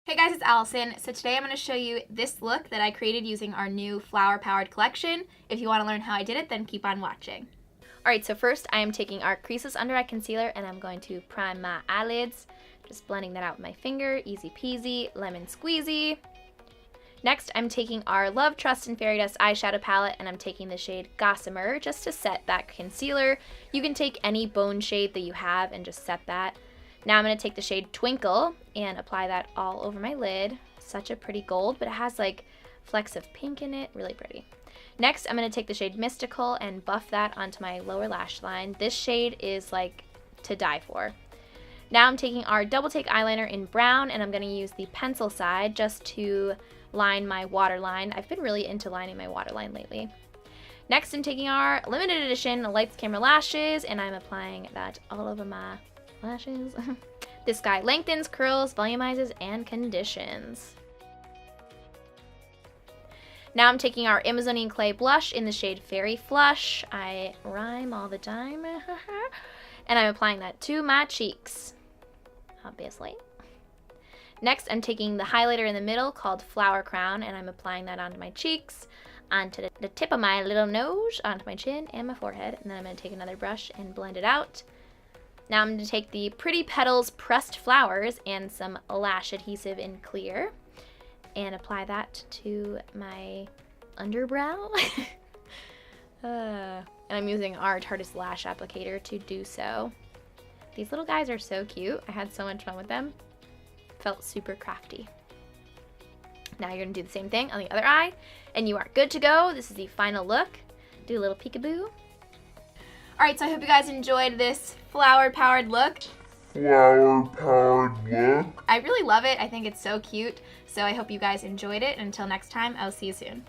Hey guys, it's Allison. So today I'm going to show you this look that I created using our new flower powered collection. If you want to learn how I did it, then keep on watching. Alright, so first I am taking our creaseless under eye concealer and I'm going to prime my eyelids. Just blending that out with my finger, easy peasy, lemon squeezy. Next I'm taking our Love, Trust, and Fairy Dust eyeshadow palette and I'm taking the shade Gossamer just to set that concealer. You can take any bone shade that you have and just set that. Now I'm going to take the shade Twinkle and apply that all over my lid. Such a pretty gold, but it has like flecks of pink in it. Really pretty. Next, I'm going to take the shade Mystical and buff that onto my lower lash line. This shade is like to die for. Now I'm taking our Double Take eyeliner in brown and I'm going to use the pencil side just to line my waterline. I've been really into lining my waterline lately. Next, I'm taking our limited edition Lights Camera lashes and I'm applying that all over my lashes. This guy lengthens, curls, volumizes, and conditions. Now I'm taking our Amazonian Clay blush in the shade Fairy Flush. I rhyme all the time. And I'm applying that to my cheeks, obviously. Next, I'm taking the highlighter in the middle called Flower Crown, and I'm applying that onto my cheeks, onto the tip of my little nose, onto my chin and my forehead. And then I'm going to take another brush and blend it out. Now I'm going to take the Pretty Petals pressed flowers and some lash adhesive in clear and apply that to my underbrow. And I'm using our Tarteist lash applicator to do so. These little guys are so cute. I had so much fun with them. Felt super crafty. Now you're going to do the same thing on the other eye and you are good to go. This is the final look. Do a little peekaboo. Alright, so I hope you guys enjoyed this flower-powered look. I really love it. I think it's so cute. So I hope you guys enjoyed it. Until next time, I'll see you soon.